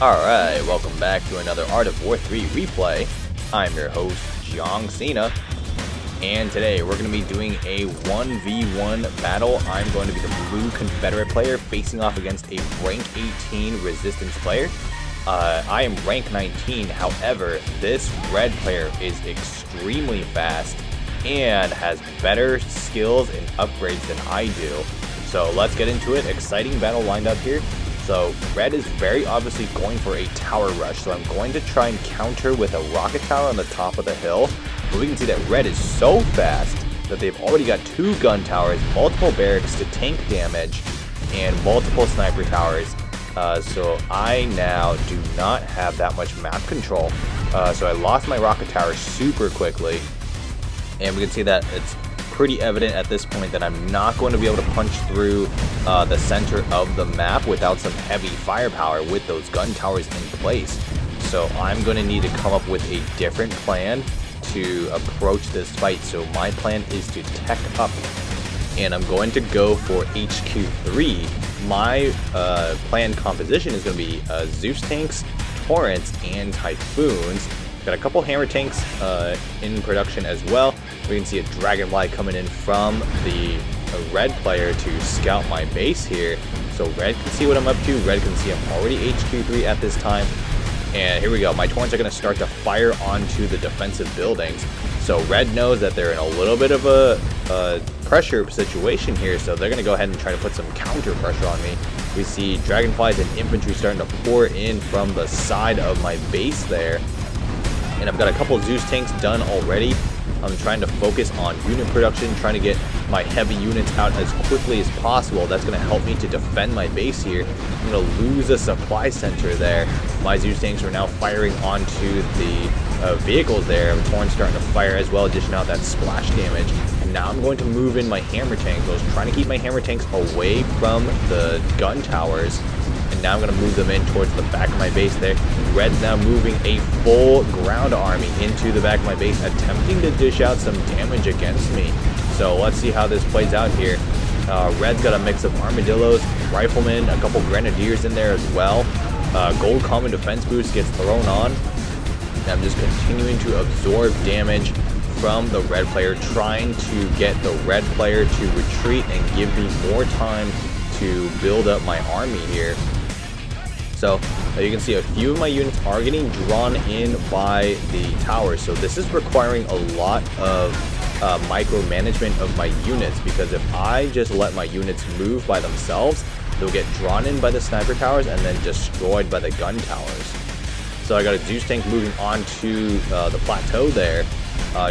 Alright, welcome back to another Art of War 3 replay. I'm your host, JEONG SINAH, and today we're going to be doing a 1v1 battle. I'm going to be the blue Confederate player facing off against a rank 18 resistance player. I am rank 19, however, this red player is extremely fast and has better skills and upgrades than I do. So let's get into it. Exciting battle lined up here. So red is very obviously going for a tower rush, so I'm going to try and counter with a rocket tower on the top of the hill. But we can see that red is so fast that they've already got 2 gun towers, multiple barracks to tank damage, and multiple sniper towers. So I now do not have that much map control. So I lost my rocket tower super quickly, and we can see that it's pretty evident at this point that I'm not going to be able to punch through the center of the map without some heavy firepower with those gun towers in place. So I'm going to need to come up with a different plan to approach this fight. So my plan is to tech up, and I'm going to go for HQ3. My planned composition is going to be Zeus tanks, Torrents, and Typhoons. Got a couple hammer tanks in production as well. We can see a dragonfly coming in from the red player to scout my base here. So red can see what I'm up to. Red can see I'm already HQ3 at this time. And here we go. My torrents are going to start to fire onto the defensive buildings. So red knows that they're in a little bit of a pressure situation here. So they're going to go ahead and try to put some counter pressure on me. We see dragonflies and infantry starting to pour in from the side of my base there. And I've got a couple of Zeus tanks done already. I'm trying to focus on unit production, trying to get my heavy units out as quickly as possible. That's going to help me to defend my base here. I'm going to lose a supply center there. My Zeus tanks are now firing onto the vehicles there. Torrent's starting to fire as well, dishing out that splash damage. And now I'm going to move in my hammer tanks. I was trying to keep my hammer tanks away from the gun towers. And now I'm going to move them in towards the back of my base there. Red's now moving a full ground army into the back of my base, attempting to dish out some damage against me. So let's see how this plays out here. Red's got a mix of armadillos, riflemen, a couple grenadiers in there as well. Gold common defense boost gets thrown on. And I'm just continuing to absorb damage from the red player, trying to get the red player to retreat and give me more time to build up my army here. So you can see a few of my units are getting drawn in by the tower. So this is requiring a lot of micromanagement of my units, because if I just let my units move by themselves, they'll get drawn in by the sniper towers and then destroyed by the gun towers. So I got a Zeus tank moving onto the plateau there.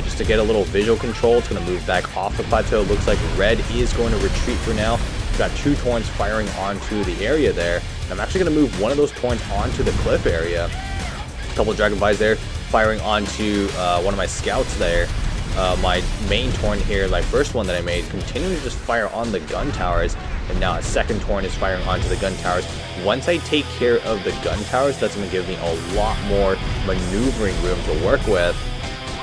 Just to get a little visual control. It's going to move back off the plateau. Looks like red is going to retreat for now. Got 2 torrents firing onto the area there. I'm actually going to move one of those torrents onto the cliff area. A couple of dragonflies there firing onto one of my scouts there. My main torrent here, my first one that I made, continuing to just fire on the gun towers. And now a second torrent is firing onto the gun towers. Once I take care of the gun towers, that's going to give me a lot more maneuvering room to work with.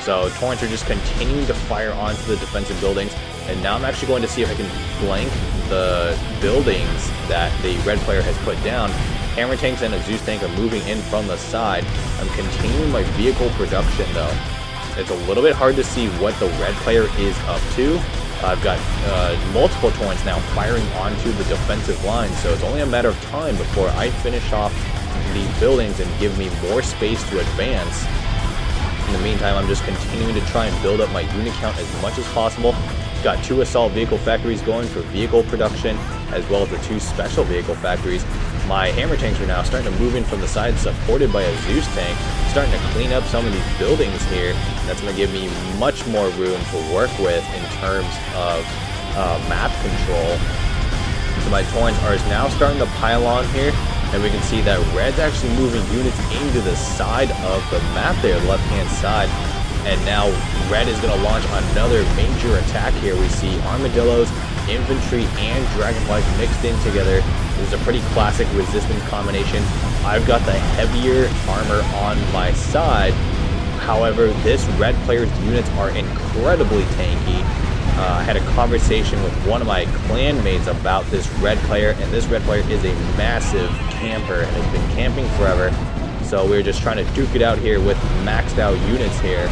So torrents are just continuing to fire onto the defensive buildings. And now I'm actually going to see if I can flank the buildings that the red player has put down. Hammer tanks and a Zeus tank are moving in from the side. I'm continuing my vehicle production though. It's a little bit hard to see what the red player is up to. I've got multiple torrents now firing onto the defensive line, so it's only a matter of time before I finish off these buildings and give me more space to advance. In the meantime, I'm just continuing to try and build up my unit count as much as possible. Got 2 assault vehicle factories going for vehicle production, as well as the 2 special vehicle factories. My hammer tanks are now starting to move in from the side, supported by a Zeus tank, starting to clean up some of these buildings here. That's going to give me much more room to work with in terms of map control. So my torrents are now starting to pile on here, and we can see that red's actually moving units into the side of the map there, left-hand side. And now red is going to launch another major attack here. We see armadillos, infantry, and dragonflies mixed in together. This is a pretty classic resistance combination. I've got the heavier armor on my side. However, this red player's units are incredibly tanky. I had a conversation with one of my clan mates about this red player, and this red player is a massive camper and has been camping forever. So we're just trying to duke it out here with maxed out units here.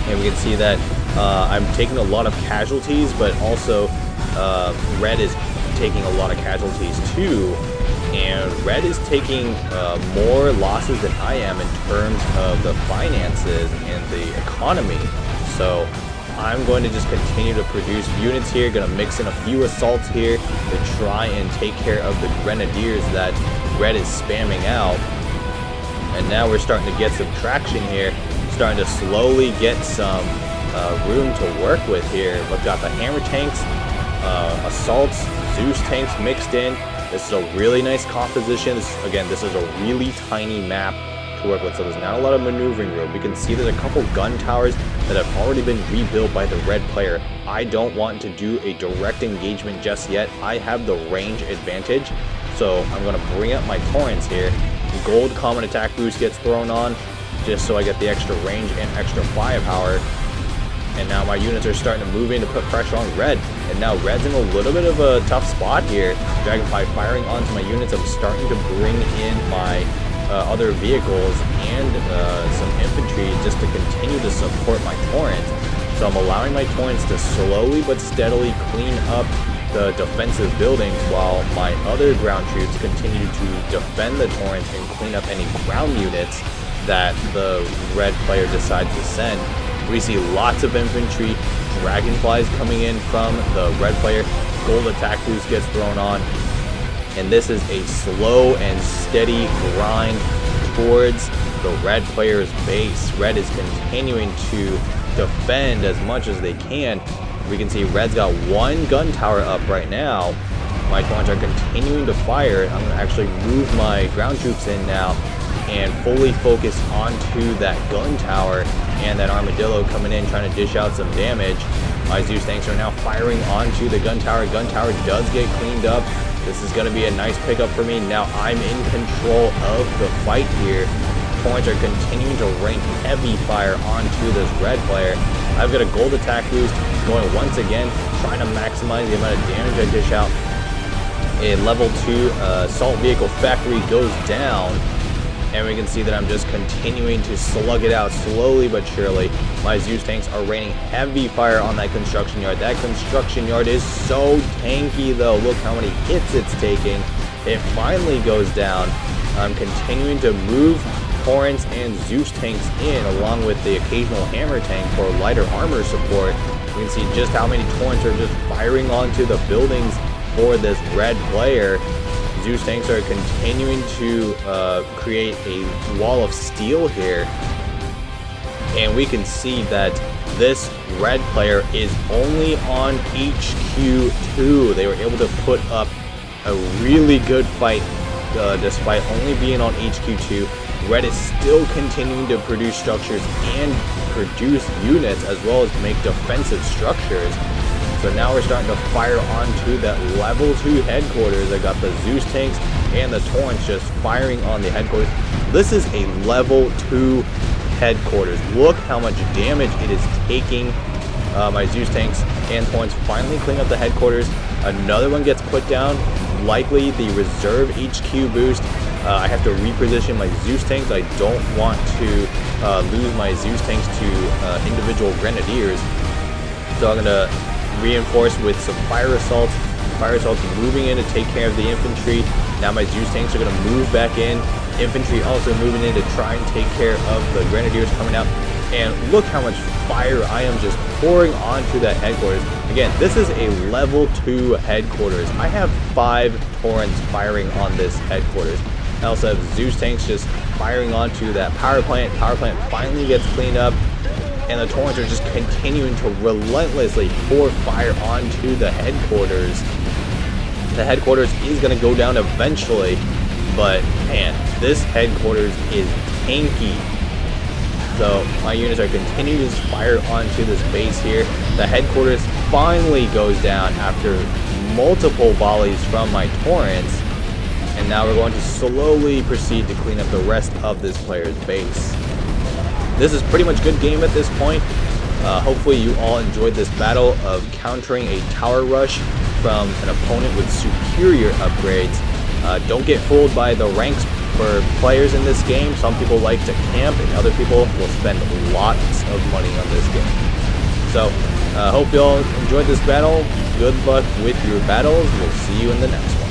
And we can see that I'm taking a lot of casualties, but also red is taking a lot of casualties too. And red is taking more losses than I am in terms of the finances and the economy. So I'm going to just continue to produce units here, going to mix in a few assaults here to try and take care of the grenadiers that red is spamming out. And now we're starting to get some traction here, starting to slowly get some room to work with here. We've got the hammer tanks, assaults, Zeus tanks mixed in. This is a really nice composition. This is a really tiny map to work with, so there's not a lot of maneuvering room. We can see there's a couple gun towers that have already been rebuilt by the red player. I don't want to do a direct engagement just yet. I have the range advantage, so I'm going to bring up my torrents here. Gold common attack boost gets thrown on just so I get the extra range and extra firepower. And now my units are starting to move in to put pressure on red. And now red's in a little bit of a tough spot here. Dragonfly firing onto my units. I'm starting to bring in my other vehicles and some infantry just to continue to support my torrents. So I'm allowing my torrents to slowly but steadily clean up the defensive buildings while my other ground troops continue to defend the torrents and clean up any ground units that the red player decides to send. We see lots of infantry, dragonflies coming in from the red player, gold attack boost gets thrown on, and this is a slow and steady grind towards the red player's base. Red is continuing to defend as much as they can. We can see red's got one gun tower up right now. My torrents are continuing to fire. I'm going to actually move my ground troops in now and fully focus onto that gun tower and that armadillo coming in trying to dish out some damage. My Zeus tanks are now firing onto the gun tower. Gun tower does get cleaned up. This is going to be a nice pickup for me. Now I'm in control of the fight here. Torrents are continuing to rain heavy fire onto this red player. I've got a gold attack boost going once again, trying to maximize the amount of damage I dish out. A level 2 assault vehicle factory goes down, and we can see that I'm just continuing to slug it out slowly but surely. My Zeus tanks are raining heavy fire on that construction yard. That construction yard is so tanky though. Look how many hits it's taking. It finally goes down. I'm continuing to move torrents and Zeus tanks in, along with the occasional hammer tank for lighter armor support. You can see just how many torrents are just firing onto the buildings for this red player. Zeus tanks are continuing to create a wall of steel here, and we can see that this red player is only on HQ2. They were able to put up a really good fight despite only being on HQ2. Red is still continuing to produce structures and produce units as well as make defensive structures. So now we're starting to fire onto that level 2 headquarters. I got the Zeus tanks and the torrents just firing on the headquarters. This is a level 2 headquarters. Look how much damage it is taking. My Zeus tanks and torrents finally clean up the headquarters. Another one gets put down, likely the reserve HQ boost. I have to reposition my Zeus tanks. I don't want to lose my Zeus tanks to individual grenadiers. So I'm going to reinforce with some fire assaults. Fire assaults moving in to take care of the infantry. Now my Zeus tanks are going to move back in. Infantry also moving in to try and take care of the grenadiers coming out. And look how much fire I am just pouring onto that headquarters. Again, this is a level 2 headquarters. I have 5 torrents firing on this headquarters. I also have Zeus tanks just firing onto that power plant. Power plant finally gets cleaned up, and the torrents are just continuing to relentlessly pour fire onto the headquarters. The headquarters is going to go down eventually, but man, this headquarters is tanky. So my units are continuing to fire onto this base here. The headquarters finally goes down after multiple volleys from my torrents. And now we're going to slowly proceed to clean up the rest of this player's base. This is pretty much good game at this point. Hopefully you all enjoyed this battle of countering a tower rush from an opponent with superior upgrades. Don't get fooled by the ranks for players in this game. Some people like to camp and other people will spend lots of money on this game. So, hope you all enjoyed this battle. Good luck with your battles. We'll see you in the next one.